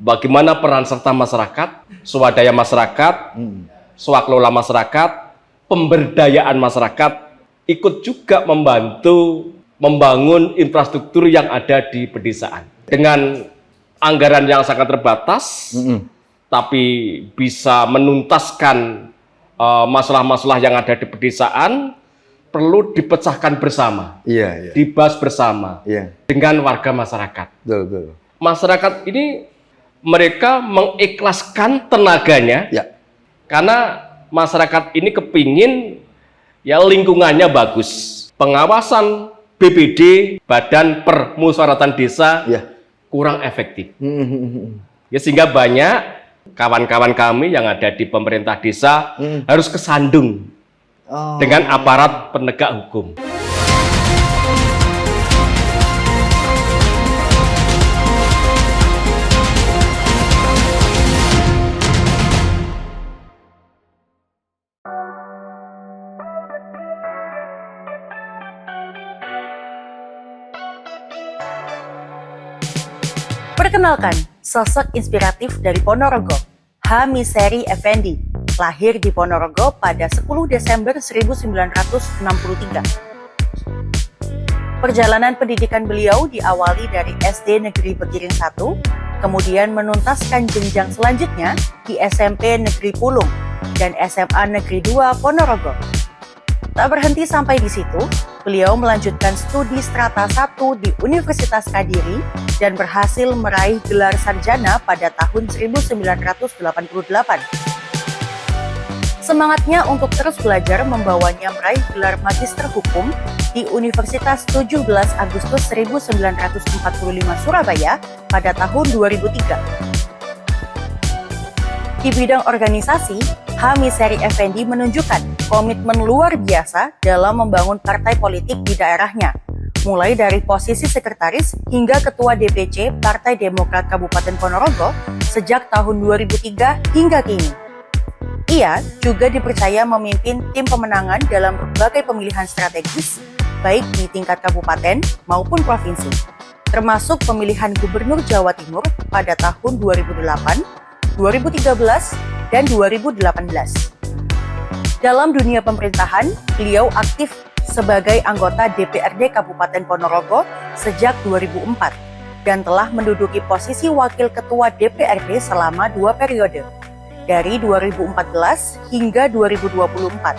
bagaimana peran serta masyarakat, swadaya masyarakat, swaklola masyarakat, pemberdayaan masyarakat, ikut juga membantu membangun infrastruktur yang ada di pedesaan. Dengan anggaran yang sangat terbatas, tapi bisa menuntaskan masalah-masalah yang ada di pedesaan, perlu dipecahkan bersama, dibahas bersama dengan warga masyarakat. Betul. Masyarakat ini mereka mengikhlaskan tenaganya, karena masyarakat ini kepingin ya lingkungannya bagus. Pengawasan BPD, Badan Permusyawaratan Desa, kurang efektif. Ya, sehingga banyak kawan-kawan kami yang ada di pemerintah desa harus kesandung dengan aparat penegak hukum. Perkenalkan, sosok inspiratif dari Ponorogo, H. Miseri Effendi, lahir di Ponorogo pada 10 Desember 1963. Perjalanan pendidikan beliau diawali dari SD Negeri Pegiring 1, kemudian menuntaskan jenjang selanjutnya di SMP Negeri Pulung dan SMA Negeri 2 Ponorogo. Tak berhenti sampai di situ, beliau melanjutkan studi strata 1 di Universitas Kadiri dan berhasil meraih gelar sarjana pada tahun 1988. Semangatnya untuk terus belajar membawanya meraih gelar Magister Hukum di Universitas 17 Agustus 1945 Surabaya pada tahun 2003. Di bidang organisasi, H. Miseri Effendi menunjukkan komitmen luar biasa dalam membangun partai politik di daerahnya, mulai dari posisi sekretaris hingga ketua DPC Partai Demokrat Kabupaten Ponorogo sejak tahun 2003 hingga kini. Ia juga dipercaya memimpin tim pemenangan dalam berbagai pemilihan strategis, baik di tingkat kabupaten maupun provinsi, termasuk pemilihan Gubernur Jawa Timur pada tahun 2008, 2013, dan 2018. Dalam dunia pemerintahan, beliau aktif sebagai anggota DPRD Kabupaten Ponorogo sejak 2004 dan telah menduduki posisi Wakil Ketua DPRD selama 2 periode, dari 2014 hingga 2024.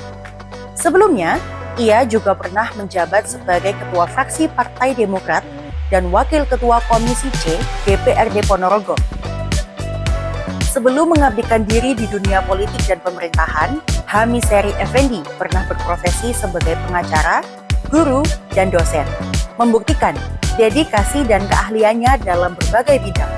Sebelumnya, ia juga pernah menjabat sebagai Ketua Fraksi Partai Demokrat dan Wakil Ketua Komisi C DPRD Ponorogo. Sebelum mengabdikan diri di dunia politik dan pemerintahan, H. Miseri Effendi pernah berprofesi sebagai pengacara, guru, dan dosen, membuktikan dedikasi dan keahliannya dalam berbagai bidang.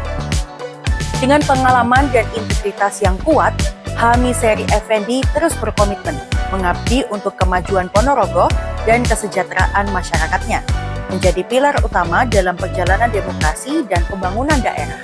Dengan pengalaman dan integritas yang kuat, H. Miseri Effendi terus berkomitmen mengabdi untuk kemajuan Ponorogo dan kesejahteraan masyarakatnya, menjadi pilar utama dalam perjalanan demokrasi dan pembangunan daerah.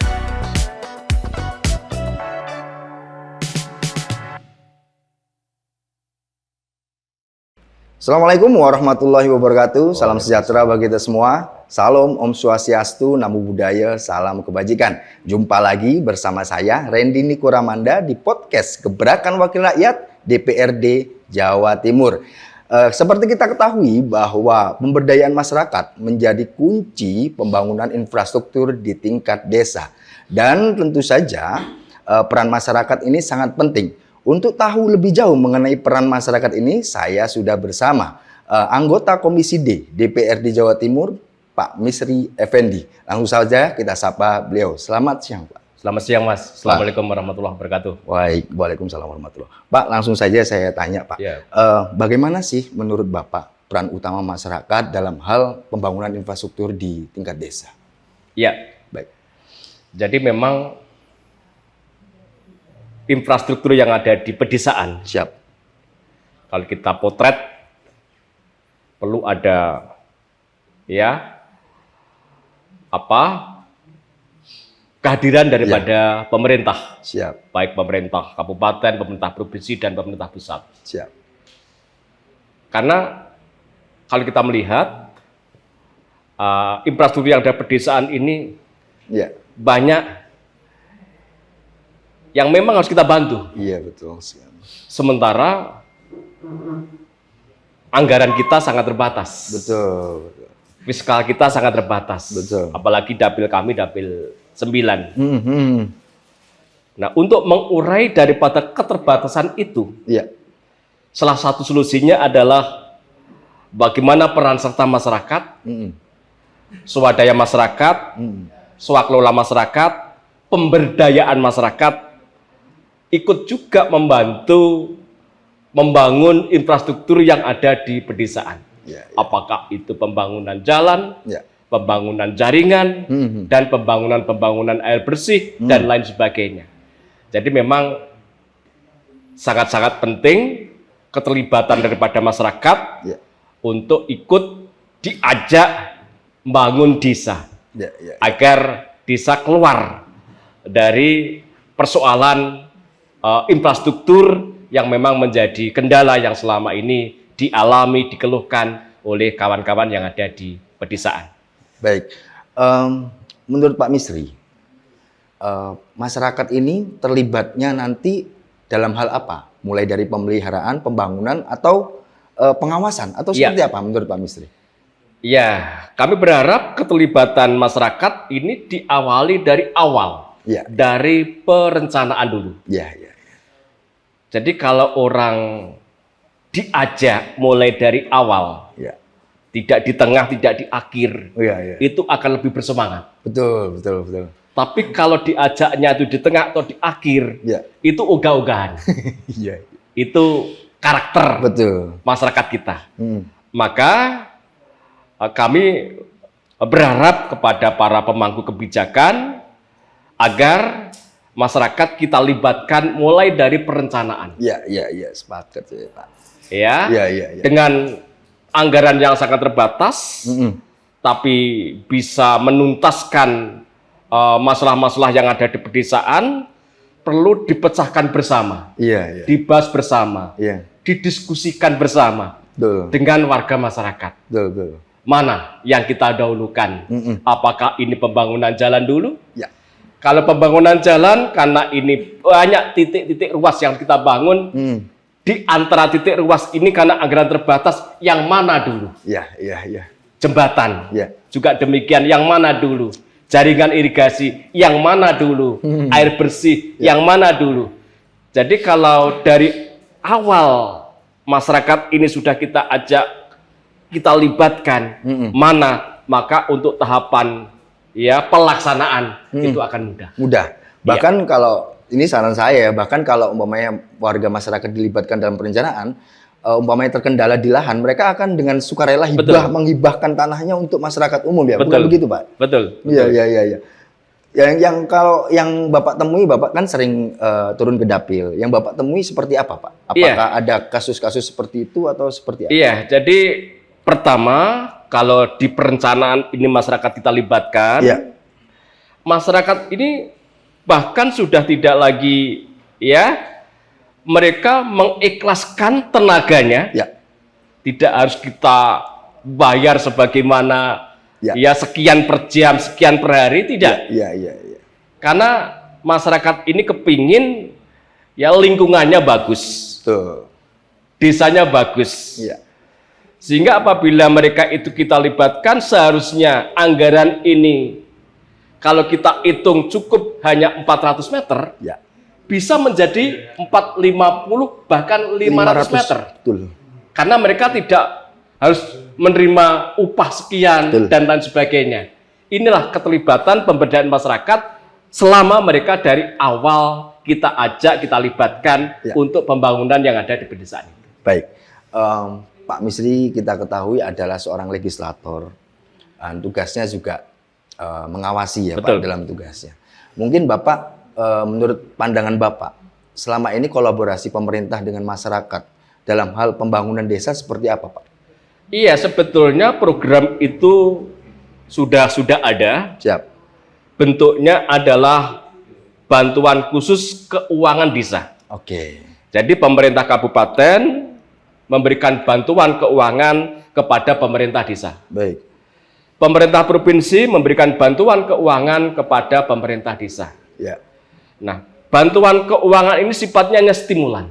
Assalamualaikum warahmatullahi wabarakatuh. Salam sejahtera bagi kita semua. Salam Om Swastiastu, Namo Buddhaya, salam kebajikan. Jumpa lagi bersama saya Randy Niko Ramanda di podcast Gebrakan Wakil Rakyat DPRD Jawa Timur. Seperti kita ketahui bahwa pemberdayaan masyarakat menjadi kunci pembangunan infrastruktur di tingkat desa. Dan tentu saja peran masyarakat ini sangat penting. Untuk tahu lebih jauh mengenai peran masyarakat ini, saya sudah bersama anggota Komisi D DPRD Jawa Timur, Pak Miseri Effendi. Langsung saja kita sapa beliau. Selamat siang, Pak. Selamat siang, Mas. Assalamualaikum warahmatullahi wabarakatuh. Waalaikumsalam warahmatullahi wabarakatuh. Pak, langsung saja saya tanya, Pak. Bagaimana sih menurut Bapak peran utama masyarakat dalam hal pembangunan infrastruktur di tingkat desa? Ya, baik. Jadi memang infrastruktur yang ada di pedesaan. Siap. Kalau kita potret, perlu ada kehadiran daripada pemerintah. Siap. Baik pemerintah kabupaten, pemerintah provinsi, dan pemerintah pusat. Siap. Karena kalau kita melihat infrastruktur yang ada pedesaan ini banyak yang memang harus kita bantu. Iya, betul sekali. Sementara anggaran kita sangat terbatas. Betul. Fiskal kita sangat terbatas. Betul. Apalagi dapil kami dapil 9. Mhm. Nah, untuk mengurai daripada keterbatasan itu, Iya. salah satu solusinya adalah bagaimana peran serta masyarakat, Mhm. swadaya masyarakat, Mhm. swaklola masyarakat, pemberdayaan masyarakat, ikut juga membantu membangun infrastruktur yang ada di pedesaan. Iya, iya. Apakah itu pembangunan jalan, Iya. pembangunan jaringan, Mhm. dan pembangunan air bersih, dan lain sebagainya. Jadi memang sangat-sangat penting keterlibatan daripada masyarakat Iya. untuk ikut diajak membangun desa, Iya, iya. agar desa keluar dari persoalan infrastruktur yang memang menjadi kendala yang selama ini dialami, dikeluhkan oleh kawan-kawan yang ada di pedesaan. Baik. Menurut Pak Misri, masyarakat ini terlibatnya nanti dalam hal apa? Mulai dari pemeliharaan, pembangunan, atau pengawasan, atau Ya. seperti apa menurut Pak Misri? Ya, kami berharap keterlibatan masyarakat ini diawali dari awal, Ya. dari perencanaan dulu. Ya, ya. Jadi kalau orang diajak mulai dari awal, Ya. tidak di tengah, tidak di akhir, Iya, iya. itu akan lebih bersemangat. Betul, betul, betul. Tapi kalau diajaknya itu di tengah atau di akhir, Ya. itu ogah-ogahan. Iya. Itu karakter Betul. masyarakat kita. Hmm. Maka kami berharap kepada para pemangku kebijakan agar masyarakat kita libatkan mulai dari perencanaan. Iya, iya, iya, sepakat ya, Pak. Ya, Iya, iya, iya. dengan anggaran yang sangat terbatas, Mm-mm. tapi bisa menuntaskan masalah-masalah yang ada di pedesaan, perlu dipecahkan bersama, Iya, iya. dibahas bersama, Iya. didiskusikan bersama Betul. dengan warga masyarakat. Betul, betul. Mana yang kita dahulukan? Mm-mm. Apakah ini pembangunan jalan dulu? Ya. Kalau pembangunan jalan, karena ini banyak titik-titik ruas yang kita bangun, di antara titik ruas ini karena anggaran terbatas, yang mana dulu? Iya, iya, iya. Jembatan, Ya. juga demikian, yang mana dulu? Jaringan irigasi, yang mana dulu? Air bersih, yang mana dulu? Jadi kalau dari awal masyarakat ini sudah kita ajak, kita libatkan, mana, maka untuk tahapan ya pelaksanaan itu akan mudah. Mudah. Bahkan kalau ini saran saya, bahkan kalau umpamanya warga masyarakat dilibatkan dalam perencanaan, umpamanya terkendala di lahan, mereka akan dengan sukarela hibah menghibahkan tanahnya untuk masyarakat umum ya. Bukan Betul. begitu, Pak? Betul. Iya, iya, iya, iya. Yang kalau yang Bapak temui, Bapak kan sering turun ke dapil. Yang Bapak temui seperti apa, Pak? Apakah ada kasus-kasus seperti itu atau seperti apa? Iya, jadi pertama kalau di perencanaan ini masyarakat kita libatkan, Iya. masyarakat ini bahkan sudah tidak lagi ya mereka mengikhlaskan tenaganya, Ya. tidak harus kita bayar sebagaimana ya sekian per jam, sekian per hari, tidak. Iya, iya, iya. Karena masyarakat ini kepingin ya lingkungannya bagus, Tuh. desanya bagus. Iya. Sehingga apabila mereka itu kita libatkan, seharusnya anggaran ini kalau kita hitung cukup hanya 400 meter, Ya. bisa menjadi 450 bahkan 500 meter. Betul. Karena mereka tidak harus menerima upah sekian Betul. dan lain sebagainya. Inilah keterlibatan pemberdayaan masyarakat selama mereka dari awal kita ajak, kita libatkan untuk pembangunan yang ada di pedesaan itu. Baik. Pak Misri kita ketahui adalah seorang legislator. Tugasnya juga mengawasi ya, Betul. Pak, dalam tugasnya. Mungkin Bapak, menurut pandangan Bapak, selama ini kolaborasi pemerintah dengan masyarakat dalam hal pembangunan desa seperti apa, Pak? Iya, sebetulnya program itu sudah ada. Siap. Bentuknya adalah bantuan khusus keuangan desa. Oke. Jadi pemerintah kabupaten memberikan bantuan keuangan kepada pemerintah desa. Baik. Pemerintah provinsi memberikan bantuan keuangan kepada pemerintah desa. Ya. Nah, bantuan keuangan ini sifatnya hanya stimulan.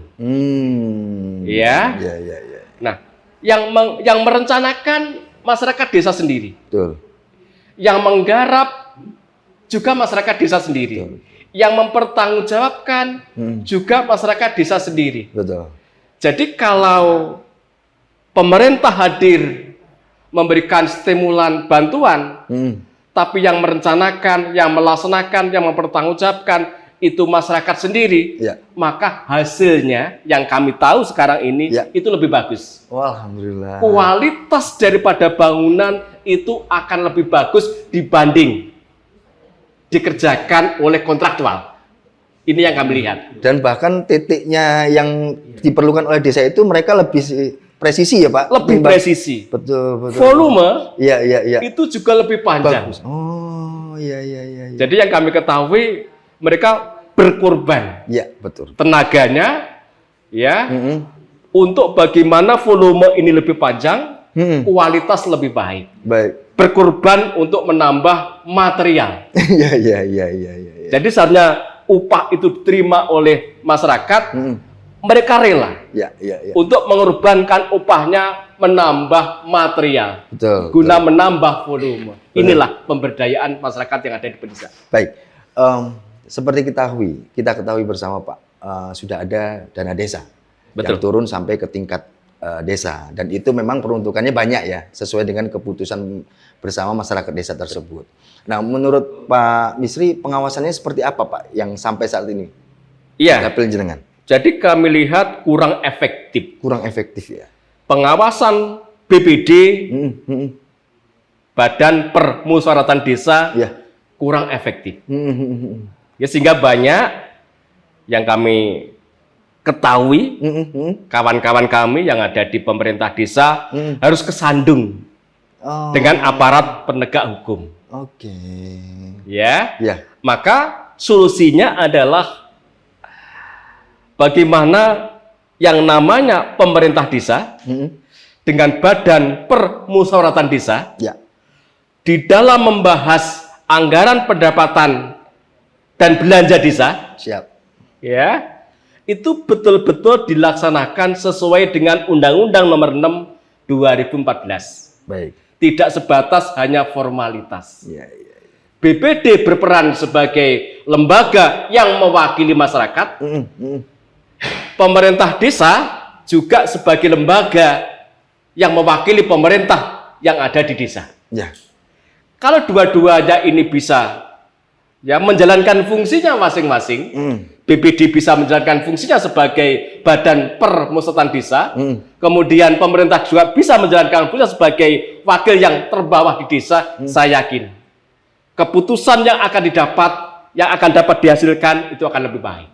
Ya. Ya. Nah, yang merencanakan masyarakat desa sendiri. Betul. Yang menggarap juga masyarakat desa sendiri. Betul. Yang mempertanggungjawabkan juga masyarakat desa sendiri. Betul. Jadi kalau pemerintah hadir memberikan stimulan bantuan, tapi yang merencanakan, yang melaksanakan, yang mempertanggungjawabkan itu masyarakat sendiri, Ya. maka hasilnya yang kami tahu sekarang ini Ya. itu lebih bagus. Alhamdulillah. Kualitas daripada bangunan itu akan lebih bagus dibanding dikerjakan oleh kontraktual. Ini yang kami lihat. Dan bahkan titiknya yang diperlukan oleh desa itu mereka lebih presisi ya Pak? Lebih presisi. Betul. Volume Iya. itu juga lebih panjang. Bagus. Oh, iya. Jadi yang kami ketahui mereka berkorban Iya, betul. tenaganya ya untuk bagaimana volume ini lebih panjang, kualitas lebih baik. Baik. Berkorban untuk menambah material. Iya. Jadi seharusnya upah itu diterima oleh masyarakat, mereka rela Iya. untuk mengorbankan upahnya menambah material, Betul. guna menambah volume. Inilah pemberdayaan masyarakat yang ada di pedesaan. Baik. Seperti kita ketahui bersama Pak, sudah ada dana desa yang turun sampai ke tingkat desa, dan itu memang peruntukannya banyak ya, sesuai dengan keputusan bersama masyarakat desa tersebut. Nah, menurut Pak Misri, pengawasannya seperti apa Pak yang sampai saat ini? Iya. Dapil jenengan. Jadi kami lihat kurang efektif. Kurang efektif ya. Pengawasan BPD, Badan Permusyawaratan Desa, Ya. kurang efektif. Ya, sehingga banyak yang kami ketahui, kawan-kawan kami yang ada di pemerintah desa harus kesandung dengan aparat penegak hukum. Oke. Ya, Ya. maka solusinya adalah bagaimana yang namanya pemerintah desa dengan Badan Permusyawaratan Desa Ya. di dalam membahas anggaran pendapatan dan belanja desa, Siap. ya, itu betul-betul dilaksanakan sesuai dengan Undang-Undang Nomor 6 2014. Baik. Tidak sebatas hanya formalitas. Ya. BPD berperan sebagai lembaga yang mewakili masyarakat. Pemerintah desa juga sebagai lembaga yang mewakili pemerintah yang ada di desa. Ya. Kalau dua-duanya ini bisa ya menjalankan fungsinya masing-masing, BPD bisa menjalankan fungsinya sebagai Badan Permusyawaratan Desa, kemudian pemerintah juga bisa menjalankan fungsinya sebagai wakil yang terbawah di desa. Saya yakin keputusan yang akan dapat dihasilkan itu akan lebih baik.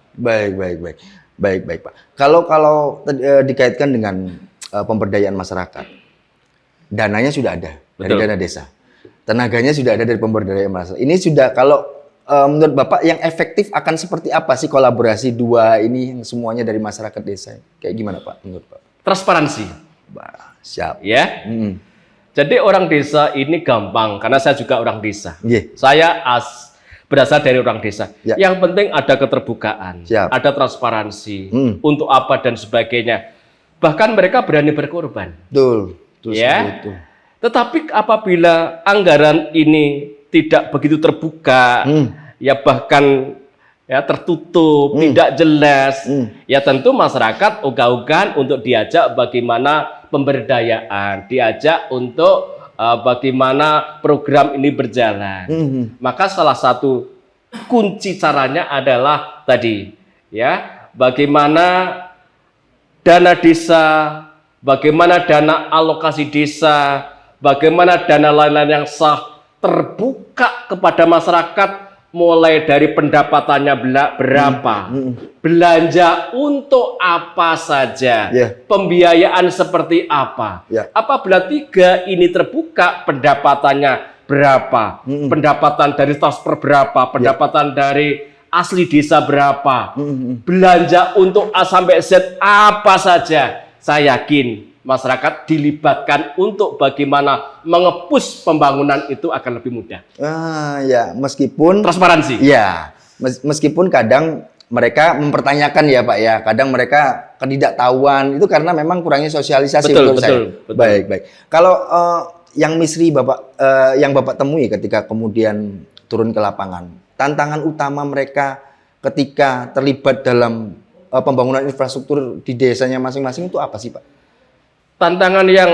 Baik Pak. Kalau dikaitkan dengan pemberdayaan masyarakat, dananya sudah ada dari Betul. dana desa, tenaganya sudah ada dari pemberdayaan masyarakat. Ini sudah, kalau menurut Bapak yang efektif akan seperti apa sih kolaborasi dua ini yang semuanya dari masyarakat desa? Kayak gimana Pak menurut Pak? Transparansi. Siap. Ya. Jadi orang desa ini gampang karena saya juga orang desa. Yeah. Saya berasal dari orang desa. Ya. Yang penting ada keterbukaan, Siap. ada transparansi untuk apa dan sebagainya. Bahkan mereka berani berkorban. Betul. Ya. Itu. Tetapi apabila anggaran ini tidak begitu terbuka, ya bahkan ya tertutup, tidak jelas, ya tentu masyarakat ogah-ogahan untuk diajak bagaimana pemberdayaan, diajak untuk bagaimana program ini berjalan. Maka salah satu kunci caranya adalah tadi, ya, bagaimana dana desa, bagaimana dana alokasi desa, bagaimana dana lain-lain yang sah terbuka kepada masyarakat, mulai dari pendapatannya berapa, belanja untuk apa saja, pembiayaan seperti apa. Apabila tiga ini terbuka, pendapatannya berapa, pendapatan dari transfer berapa, pendapatan dari asli desa berapa, belanja untuk A sampai Z apa saja, saya yakin masyarakat dilibatkan untuk bagaimana mengepus pembangunan itu akan lebih mudah. Ya, meskipun Transparansi. ya, meskipun kadang mereka mempertanyakan ya Pak ya. Kadang mereka ketidaktahuan itu karena memang kurangnya sosialisasi menurut saya. Betul. Baik. Kalau yang Misri yang Bapak temui ketika kemudian turun ke lapangan, tantangan utama mereka ketika terlibat dalam pembangunan infrastruktur di desanya masing-masing itu apa sih Pak? Tantangan yang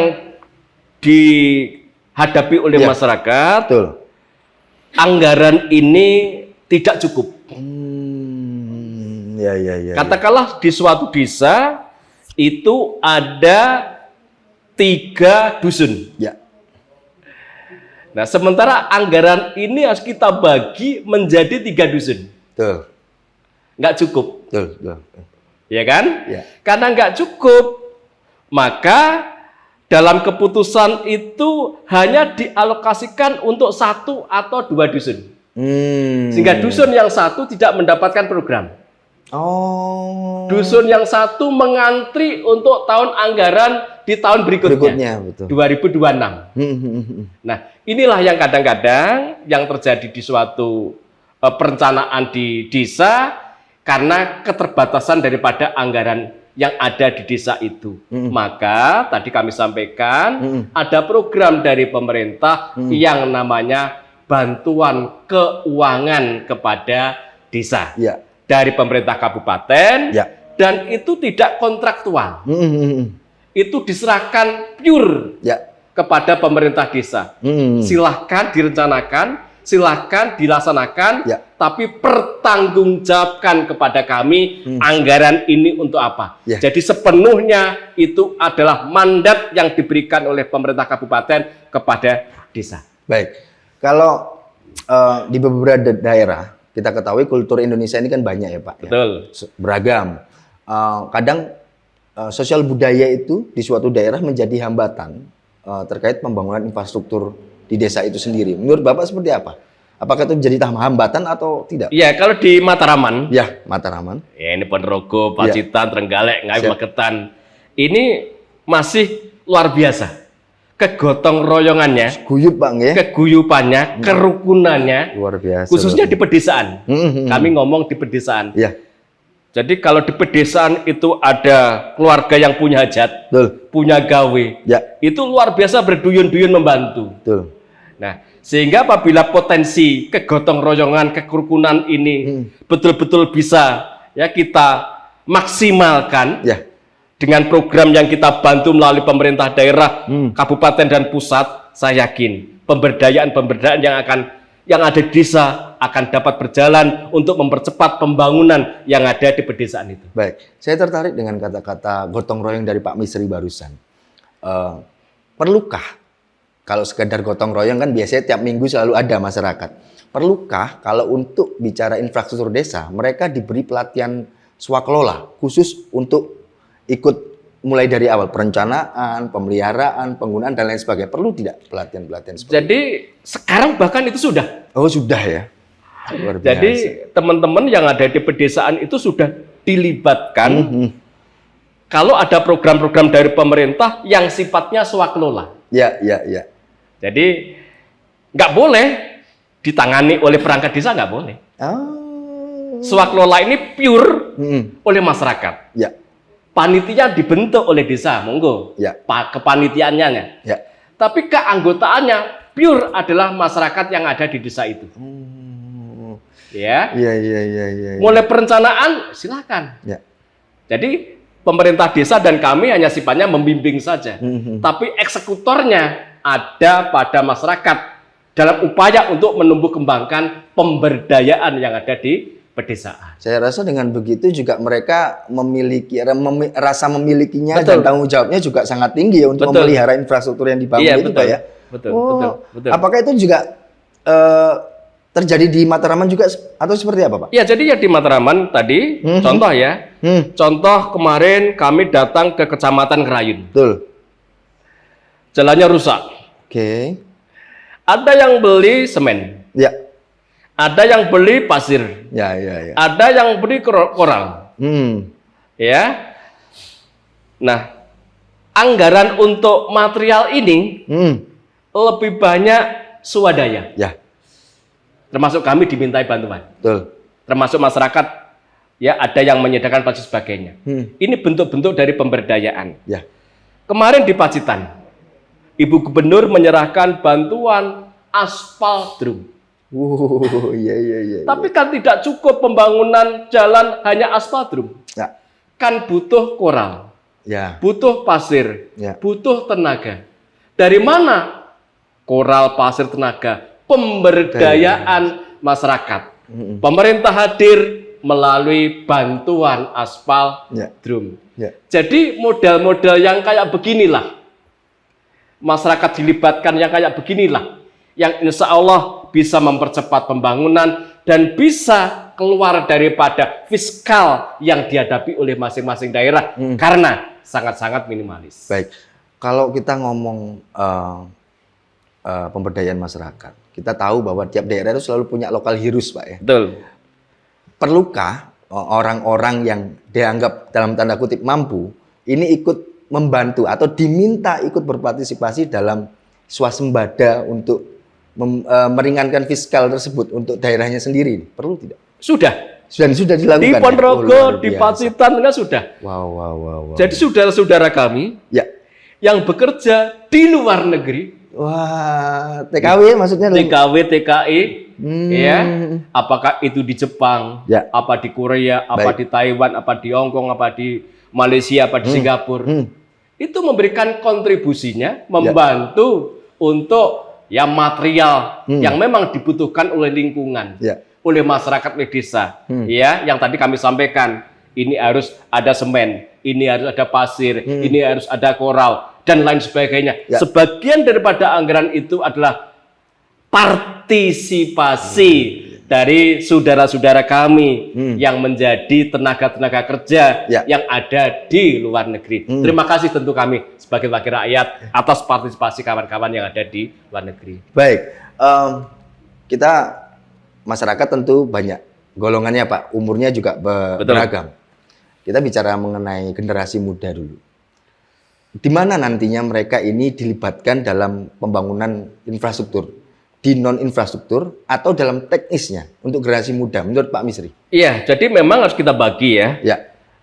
dihadapi oleh masyarakat, Betul. Anggaran ini tidak cukup. Ya. Katakanlah di suatu desa itu ada 3 dusun. Ya. Nah, sementara anggaran ini harus kita bagi menjadi 3 dusun. Betul. Nggak cukup. Betul. Ya kan? Ya. Karena nggak cukup, maka dalam keputusan itu hanya dialokasikan untuk 1 atau 2 dusun. Sehingga dusun yang 1 tidak mendapatkan program. Dusun yang 1 mengantri untuk tahun anggaran di tahun berikutnya betul. 2026. Nah, inilah yang kadang-kadang yang terjadi di suatu perencanaan di desa karena keterbatasan daripada anggaran yang ada di desa itu. Maka tadi kami sampaikan ada program dari pemerintah yang namanya bantuan keuangan kepada desa. Ya. Dari pemerintah kabupaten, Ya. dan itu tidak kontraktual. Itu diserahkan pure kepada pemerintah desa. Silahkan direncanakan, silahkan dilaksanakan, tapi pertanggungjawabkan kepada kami anggaran ini untuk apa. Jadi sepenuhnya itu adalah mandat yang diberikan oleh pemerintah kabupaten kepada desa. Baik, kalau di beberapa daerah, kita ketahui kultur Indonesia ini kan banyak ya Pak. Betul. Ya? Beragam. Kadang sosial budaya itu di suatu daerah menjadi hambatan terkait pembangunan infrastruktur di desa itu sendiri. Menurut Bapak seperti apa? Apakah itu menjadi hambatan atau tidak? Iya, kalau di Mataraman. Ya, Mataraman. Ya, ini Ponorogo, Pacitan, Trenggalek, Ngawi, Magetan. Ini masih luar biasa. Kegotong royongannya, Guyup Bang ya. keguyupannya, kerukunannya, Luar biasa. khususnya di pedesaan. Kami ngomong di pedesaan. Ya. Jadi kalau di pedesaan itu ada keluarga yang punya hajat, Betul. punya gawe, itu luar biasa berduyun-duyun membantu. Betul. Nah, sehingga apabila potensi kegotong royongan, kerukunan ini betul-betul bisa ya kita maksimalkan. Dengan program yang kita bantu melalui pemerintah daerah, kabupaten dan pusat, saya yakin pemberdayaan yang ada di desa akan dapat berjalan untuk mempercepat pembangunan yang ada di pedesaan itu. Baik, saya tertarik dengan kata-kata gotong royong dari Pak Misri barusan. Perlukah kalau sekedar gotong royong kan biasanya tiap minggu selalu ada masyarakat. Perlukah kalau untuk bicara infrastruktur desa mereka diberi pelatihan swakelola khusus untuk ikut mulai dari awal perencanaan, pemeliharaan, penggunaan dan lain sebagainya. Perlu tidak pelatihan-pelatihan seperti Jadi sekarang bahkan itu sudah. Oh sudah ya. Luar biasa. Jadi teman-teman yang ada di pedesaan itu sudah dilibatkan. Kalau ada program-program dari pemerintah yang sifatnya swakelola. Ya. Jadi nggak boleh ditangani oleh perangkat desa, nggak boleh. Swakelola ini pure oleh masyarakat. Ya. Panitia dibentuk oleh desa, monggo. Kepanitiaannya. Tapi keanggotaannya pure adalah masyarakat yang ada di desa itu. Ya. Mulai perencanaan silakan. Jadi pemerintah desa dan kami hanya sifatnya membimbing saja. Tapi eksekutornya ada pada masyarakat dalam upaya untuk menumbuh kembangkan pemberdayaan yang ada di pedesaan. Saya rasa dengan begitu juga mereka memiliki rasa memilikinya Betul. dan tanggung jawabnya juga sangat tinggi ya untuk Betul. memelihara infrastruktur yang dibangun itu Pak ya. Betul. Apakah itu juga terjadi di Mataraman juga atau seperti apa Pak? Ya, jadi ya di Mataraman tadi contoh ya. Contoh kemarin kami datang ke Kecamatan Kerayun. Betul. Jalannya rusak. Oke. Ada yang beli semen. Ya. Ada yang beli pasir. Ya. Ada yang beli koral. Ya. Nah, anggaran untuk material ini lebih banyak swadaya. Ya. Termasuk kami dimintai bantuan. Betul. Termasuk masyarakat ya ada yang menyediakan dan sebagainya. Ini bentuk-bentuk dari pemberdayaan. Ya. Kemarin di Pacitan, Ibu Gubernur menyerahkan bantuan aspal drum. Iya. Tapi kan tidak cukup pembangunan jalan hanya aspal drum. Ya. Kan butuh koral, Ya. butuh pasir, Ya. butuh tenaga. Dari mana koral, pasir, tenaga? Pemberdayaan masyarakat. Pemerintah hadir melalui bantuan aspal Ya. drum. Ya. Jadi modal-modal yang kayak beginilah, masyarakat dilibatkan yang kayak beginilah, yang insya Allah bisa mempercepat pembangunan dan bisa keluar daripada fiskal yang dihadapi oleh masing-masing daerah karena sangat-sangat minimalis. Baik, kalau kita ngomong pemberdayaan masyarakat, kita tahu bahwa tiap daerah itu selalu punya lokal heroes, Pak ya. Betul. Perlukah orang-orang yang dianggap dalam tanda kutip mampu ini ikut membantu atau diminta ikut berpartisipasi dalam swasembada untuk meringankan fiskal tersebut untuk daerahnya sendiri? Perlu tidak? Sudah Sudah dilakukan. di Ya? Ponorogo, di Pacitan kan sudah. Wow. Jadi saudara-saudara kami Ya. yang bekerja di luar negeri, Wah, TKW maksudnya? TKW, TKI, ya, apakah itu di Jepang, Ya. apa di Korea, apa Baik. di Taiwan, apa di Hong Kong, apa di Malaysia, apa di Singapura, itu memberikan kontribusinya, membantu untuk ya material yang memang dibutuhkan oleh lingkungan, Ya. oleh masyarakat, oleh desa, ya, yang tadi kami sampaikan, ini harus ada semen, ini harus ada pasir, ini harus ada koral, dan lain sebagainya. Ya. Sebagian daripada anggaran itu adalah partisipasi dari saudara-saudara kami yang menjadi tenaga-tenaga kerja Ya. yang ada di luar negeri. Terima kasih tentu kami sebagai wakil rakyat atas partisipasi kawan-kawan yang ada di luar negeri. Baik, kita masyarakat tentu banyak golongannya, Pak. Umurnya juga beragam. Kita bicara mengenai generasi muda dulu. Di mana nantinya mereka ini dilibatkan dalam pembangunan infrastruktur, di non infrastruktur atau dalam teknisnya untuk generasi muda menurut Pak Misri? Iya, jadi memang harus kita bagi ya. Ya,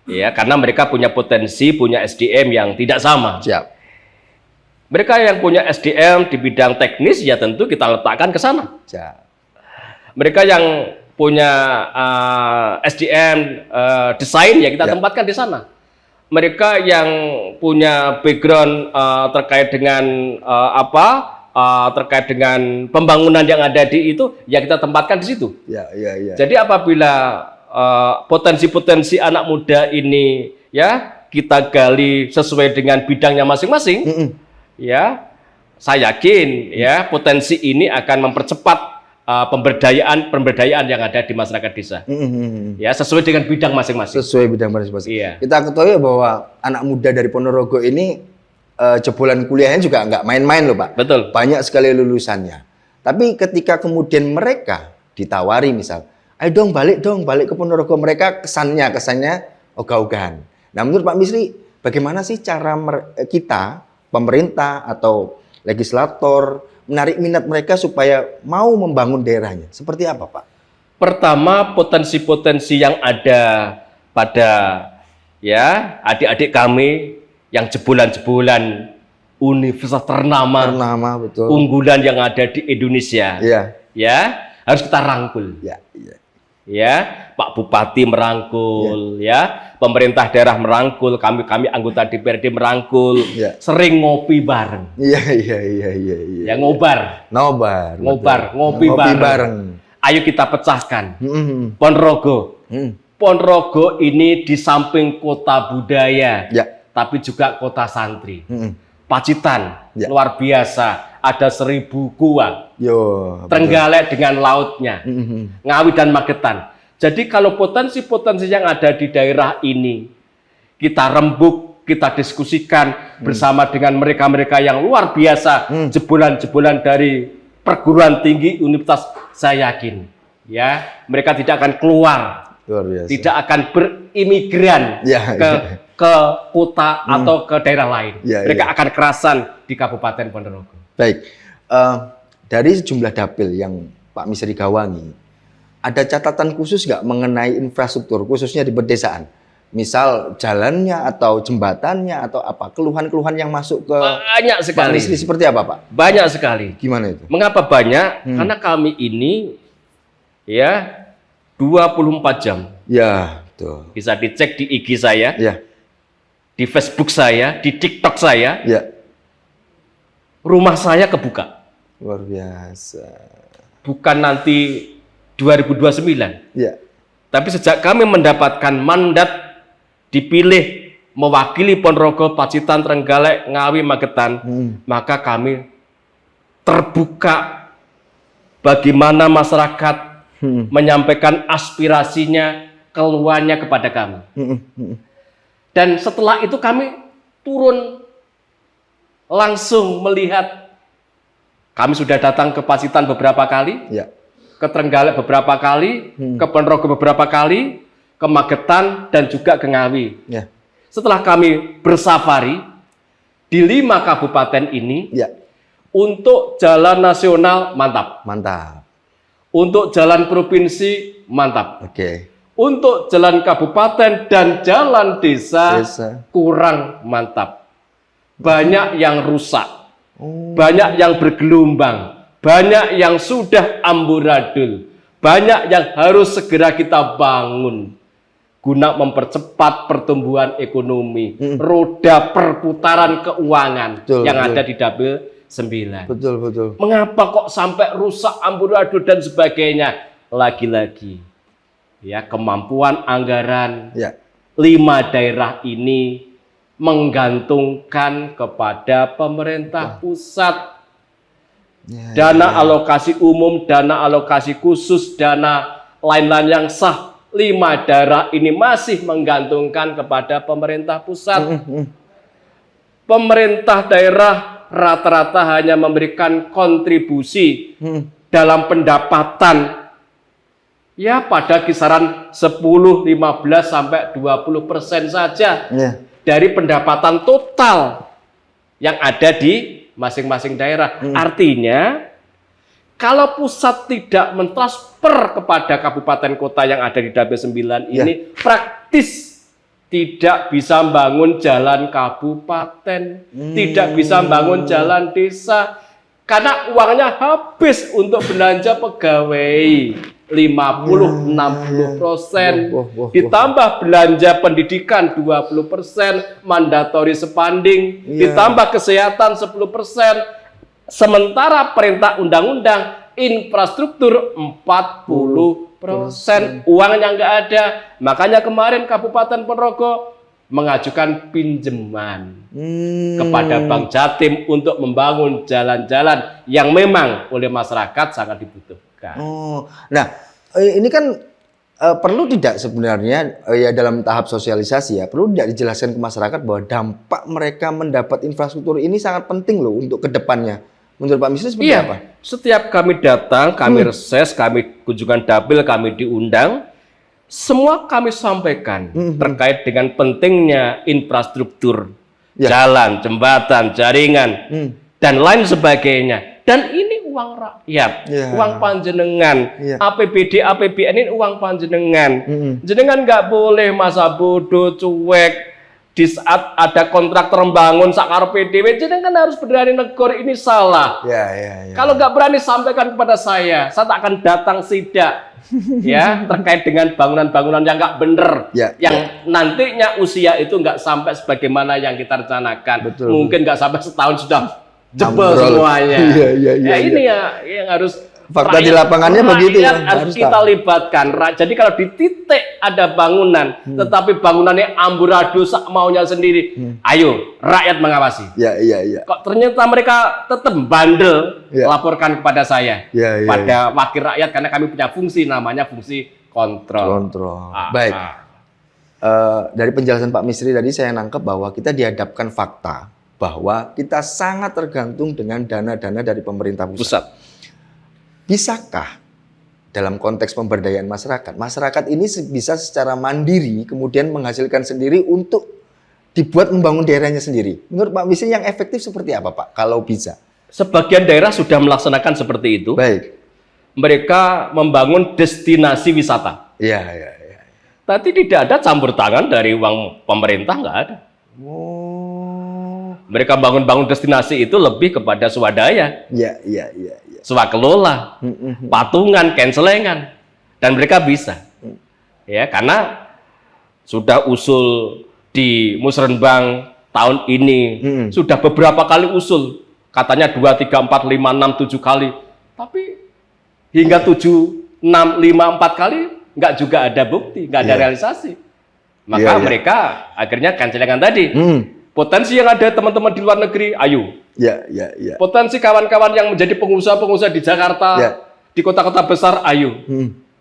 Ya, karena mereka punya potensi, punya SDM yang tidak sama. siap. Mereka yang punya SDM di bidang teknis ya tentu kita letakkan ke sana. Siap. Mereka yang punya SDM desain ya kita tempatkan di sana. Mereka yang punya background terkait dengan terkait dengan pembangunan yang ada di itu ya kita tempatkan di situ. Ya. Jadi apabila potensi-potensi anak muda ini ya kita gali sesuai dengan bidangnya masing-masing, ya saya yakin ya potensi ini akan mempercepat pemberdayaan yang ada di masyarakat desa. Ya sesuai dengan bidang masing-masing. Sesuai bidang masing-masing. Iya. Kita ketahui bahwa anak muda dari Ponorogo ini jebolan kuliahnya juga nggak main-main loh, Pak. Betul. Banyak sekali lulusannya. Tapi ketika kemudian mereka ditawari misal, ayo dong balik ke Ponorogo, mereka kesannya ogah-ogahan. Nah, menurut Pak Misri, bagaimana sih cara kita, pemerintah atau legislator menarik minat mereka supaya mau membangun daerahnya? Seperti apa, Pak? Pertama, potensi-potensi yang ada pada ya adik-adik kami yang jebolan-jebolan universitas ternama, Betul. unggulan yang ada di Indonesia. Iya. Ya, harus kita rangkul. Iya. Ya, Pak Bupati merangkul, ya, pemerintah daerah merangkul, kami anggota DPRD merangkul, Ya. sering ngopi bareng. Iya. Ya ngobar, Ngopi ngopi bareng. Ayo kita pecahkan. Ponorogo. Ponorogo ini di samping kota budaya, Ya. tapi juga kota santri. Pacitan, Ya. luar biasa, ada 1000 gua. Yo. Trenggalek dengan lautnya, Ngawi dan Magetan. Jadi kalau potensi-potensi yang ada di daerah ini kita rembuk, kita diskusikan bersama dengan mereka-mereka yang luar biasa, jebolan-jebolan dari perguruan tinggi universitas, saya yakin ya mereka tidak akan keluar, Luar biasa. tidak akan berimigran Ya, ke kota atau ke daerah lain. Ya, Mereka akan kerasan di Kabupaten Ponorogo. Baik, dari sejumlah dapil yang Pak Misri gawangi, ada catatan khusus nggak mengenai infrastruktur, khususnya di pedesaan? Misal jalannya atau jembatannya atau apa? Keluhan-keluhan yang masuk ke Banyak Pak sekali. Misri seperti apa, Pak? Banyak sekali. Gimana itu? Mengapa banyak? Karena kami ini ya 24 jam. Ya, betul. Bisa dicek di IG saya, Ya, di Facebook saya, di TikTok saya, ya. rumah saya kebuka. Luar biasa. Bukan nanti 2029. Ya. Tapi sejak kami mendapatkan mandat dipilih mewakili Ponorogo, Pacitan, Trenggalek, Ngawi, Magetan, maka kami terbuka bagaimana masyarakat menyampaikan aspirasinya, keluhannya kepada kami. Dan setelah itu kami turun langsung melihat. Kami sudah datang ke Pacitan beberapa kali, Ya. ke Trenggalek beberapa kali, ke Ponorogo beberapa kali, ke Magetan, dan juga ke Ngawi. Ya. Setelah kami bersafari di 5 kabupaten ini, Ya. untuk jalan nasional mantap, Mantap. untuk jalan provinsi mantap, Oke. untuk jalan kabupaten dan jalan desa, Desa. kurang mantap. Banyak yang rusak, Oh. banyak yang bergelombang, banyak yang sudah amburadul, banyak yang harus segera kita bangun guna mempercepat pertumbuhan ekonomi, roda perputaran keuangan Betul, yang betul. ada di Dapil 9. Betul, betul. Mengapa kok sampai rusak, amburadul dan sebagainya? Lagi-lagi ya, kemampuan anggaran Ya. 5 daerah ini menggantungkan kepada pemerintah pusat. Ya, Dana alokasi umum, dana alokasi khusus, dana lain-lain yang sah, 5 daerah ini masih menggantungkan kepada pemerintah pusat. Pemerintah daerah rata-rata hanya memberikan kontribusi dalam pendapatan ya pada kisaran 10, 15 sampai 20% saja Ya. dari pendapatan total yang ada di masing-masing daerah. Artinya, kalau pusat tidak mentransfer kepada kabupaten kota yang ada di Dapil 9 ini, praktis tidak bisa membangun jalan kabupaten, tidak bisa membangun jalan desa, karena uangnya habis untuk belanja pegawai. 50-60%, Wah. ditambah belanja pendidikan 20%, mandatory spending, ditambah kesehatan 10%, sementara perintah undang-undang infrastruktur 40%, uangnya nggak ada. Makanya kemarin Kabupaten Ponorogo mengajukan pinjaman kepada Bank Jatim untuk membangun jalan-jalan yang memang oleh masyarakat sangat dibutuhkan. Oh, nah ini kan perlu tidak sebenarnya ya dalam tahap sosialisasi ya perlu tidak dijelaskan ke masyarakat bahwa dampak mereka mendapat infrastruktur ini sangat penting loh untuk kedepannya. Menurut Pak Misri seperti Iya, apa? setiap kami datang, kami reses, kami kunjungan dapil, kami diundang, semua kami sampaikan terkait dengan pentingnya infrastruktur, jalan, jembatan, jaringan, dan lain sebagainya. Dan ini uang rakyat, uang panjenengan, APBD, APBN ini uang panjenengan. Jenengan nggak boleh masa bodoh, cuek. Di saat ada kontraktor membangun sakar PDW, jenengan harus berani negor ini salah. Ya. Kalau nggak berani sampaikan kepada saya tak akan datang sidak ya terkait dengan bangunan-bangunan yang nggak bener, yang nantinya usia itu nggak sampai sebagaimana yang kita rencanakan. Mungkin nggak sampai setahun sudah jebol semuanya. Ini ya yang harus fakta di lapangannya begitu ya. Harus kita libatkan. Jadi kalau di titik ada bangunan, tetapi bangunannya amburadul sak maunya sendiri, ayo rakyat mengawasi. Iya. Kok ternyata mereka tetap bandel, laporkan kepada saya, pada wakil rakyat, karena kami punya fungsi namanya fungsi kontrol. Baik. Dari penjelasan Pak Misri tadi saya nangkep bahwa kita dihadapkan fakta bahwa kita sangat tergantung dengan dana-dana dari pemerintah pusat. Bisakah dalam konteks pemberdayaan masyarakat ini bisa secara mandiri kemudian menghasilkan sendiri untuk dibuat membangun daerahnya sendiri? Menurut Pak Misri yang efektif seperti apa Pak kalau bisa? Sebagian daerah sudah melaksanakan seperti itu. Baik. mereka membangun destinasi wisata. Iya. Tapi tidak ada campur tangan dari uang pemerintah, nggak ada. Oh. Mereka bangun destinasi itu lebih kepada swadaya, Iya. swakelola, patungan, cancelengan, dan mereka bisa, ya karena sudah usul di Musrenbang tahun ini, sudah beberapa kali usul, katanya 2, 3, 4, 5, 6, 7 kali, tapi hingga 7, 6, 5, 4 kali nggak juga ada bukti, nggak ada realisasi. Maka mereka akhirnya cancelengan tadi. Potensi yang ada teman-teman di luar negeri, ayo. Iya. Potensi kawan-kawan yang menjadi pengusaha-pengusaha di Jakarta, di kota-kota besar, ayo.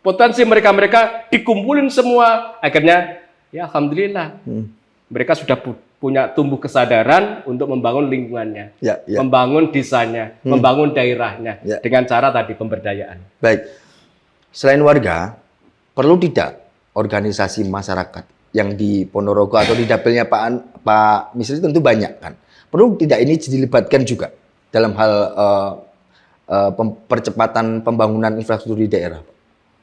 Potensi mereka dikumpulin semua, akhirnya ya alhamdulillah. Mereka sudah punya tumbuh kesadaran untuk membangun lingkungannya, membangun desanya, membangun daerahnya dengan cara tadi pemberdayaan. Baik. Selain warga, perlu tidak organisasi masyarakat yang di Ponorogo atau di dapilnya Pak Misri tentu banyak kan. Perlu tidak ini dilibatkan juga dalam hal percepatan pembangunan infrastruktur di daerah?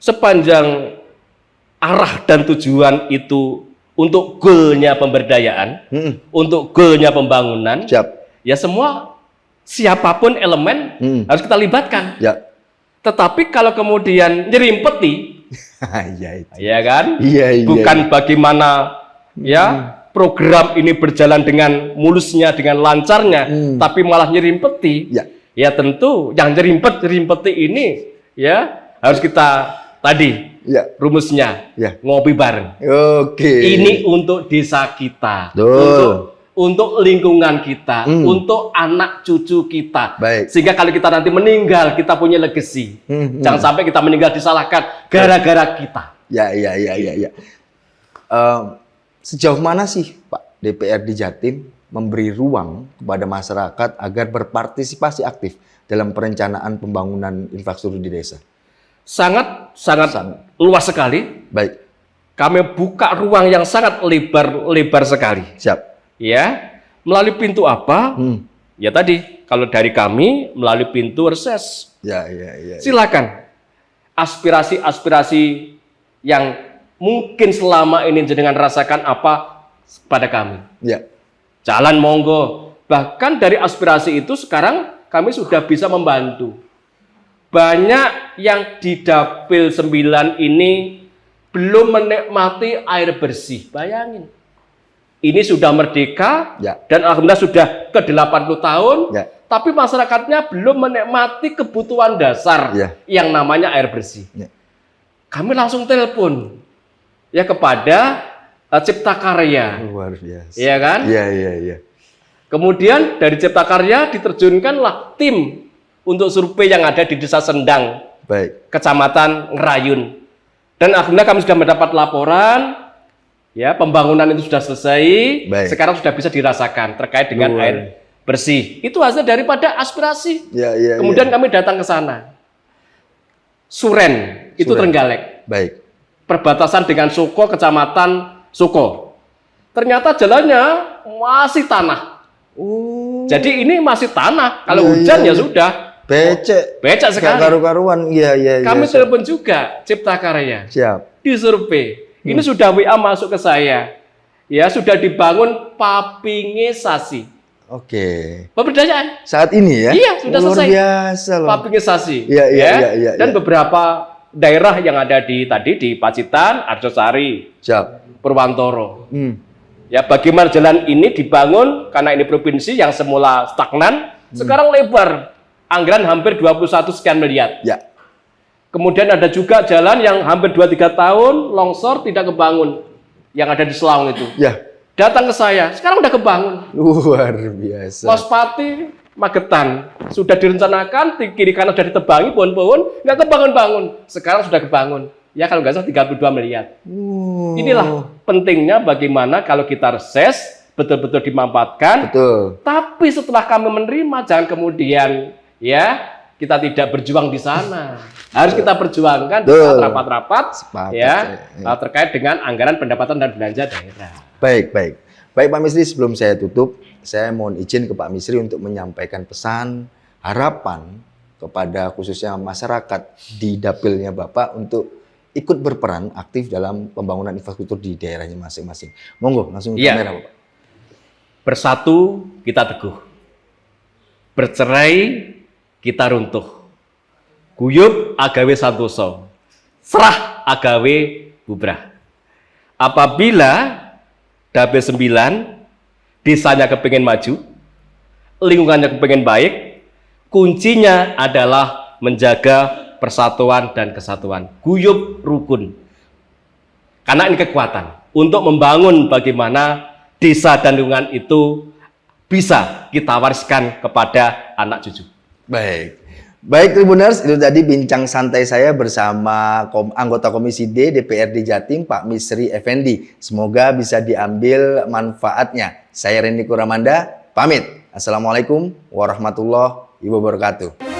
Sepanjang arah dan tujuan itu untuk goalnya pemberdayaan, untuk goalnya pembangunan, ya semua siapapun elemen harus kita libatkan. Tetapi kalau kemudian nyerimpeti, ya kan? Bukan bagaimana ya program ini berjalan dengan mulusnya, dengan lancarnya, tapi malah nyerimpeti. Ya tentu yang nyerimpeti ini ya harus kita tadi rumusnya ngopi bareng. Ini untuk desa kita, untuk lingkungan kita, untuk anak cucu kita. Sehingga kalau kita nanti meninggal, kita punya legacy. Jangan sampai kita meninggal disalahkan gara-gara kita. Sejauh mana sih Pak DPRD Jatim memberi ruang kepada masyarakat agar berpartisipasi aktif dalam perencanaan pembangunan infrastruktur di desa? Sangat luas sekali. Kami buka ruang yang sangat lebar sekali. Ya, melalui pintu apa? Ya tadi, kalau dari kami melalui pintu reses. Silakan. Aspirasi-aspirasi yang mungkin selama ini jenengan rasakan apa pada kami. Jalan monggo. Bahkan dari aspirasi itu sekarang kami sudah bisa membantu. Banyak yang di Dapil 9 ini belum menikmati air bersih. Bayangin. Ini sudah merdeka dan alhamdulillah sudah ke 80 tahun, tapi masyarakatnya belum menikmati kebutuhan dasar yang namanya air bersih. Kami langsung telepon ya kepada Cipta Karya. Luar biasa. Iya kan? Kemudian dari Cipta Karya diterjunkanlah tim untuk survei yang ada di Desa Sendang, Kecamatan Ngerayun. Dan alhamdulillah kami sudah mendapat laporan. Ya, pembangunan itu sudah selesai, sekarang sudah bisa dirasakan terkait dengan air bersih. Itu hasil daripada aspirasi. Kemudian kami datang ke sana. Suren, itu Trenggalek. Perbatasan dengan Soko, Kecamatan Soko. Ternyata jalannya masih tanah. Jadi ini masih tanah. Kalau hujan ya sudah. Becek sekali. Karu-karuan. Kami telepon juga Cipta Karya. Di survei. Ini sudah WA masuk ke saya. Ya, sudah dibangun papingisasi. Pemberdayaan. Saat ini ya? Iya, sudah selesai. Luar biasa loh. Papingisasi. Dan beberapa daerah yang ada di Pacitan, Arjosari, Purwantoro. Ya, bagaimana jalan ini dibangun karena ini provinsi yang semula stagnan, sekarang lebar. Anggaran hampir 21 sekian miliar. Kemudian ada juga jalan yang hampir 2-3 tahun longsor tidak kebangun. Yang ada di Selaung itu. Datang ke saya, sekarang udah kebangun. Luar biasa. Lospati, Magetan. Sudah direncanakan, di kiri kanan sudah ditebangi, pohon-pohon, nggak kebangun-bangun. Sekarang sudah kebangun. Ya kalau nggak salah 32 miliar. Inilah pentingnya bagaimana kalau kita reses, betul-betul dimanfaatkan. Tapi setelah kami menerima, jangan kemudian ya kita tidak berjuang di sana. Harus kita perjuangkan di saat rapat-rapat terkait dengan anggaran pendapatan dan belanja daerah. Baik Pak Misri, sebelum saya tutup, saya mohon izin ke Pak Misri untuk menyampaikan pesan, harapan kepada khususnya masyarakat di dapilnya Bapak untuk ikut berperan aktif dalam pembangunan infrastruktur di daerahnya masing-masing. Monggo langsung ke Iya. kamera Bapak. Bersatu kita teguh. Bercerai kita runtuh. Guyub agawe santoso. Serah agawe bubrah. Apabila Dapil 9 desanya kepengen maju, lingkungannya kepengen baik, kuncinya adalah menjaga persatuan dan kesatuan. Guyub rukun. Karena ini kekuatan untuk membangun bagaimana desa dan lingkungan itu bisa kita wariskan kepada anak cucu. Baik. Baik Tribuners, itu tadi bincang santai saya bersama anggota Komisi D DPRD Jatim, Pak Misri Effendi. Semoga bisa diambil manfaatnya. Saya Randy Kuramanda, pamit. Assalamualaikum warahmatullahi wabarakatuh.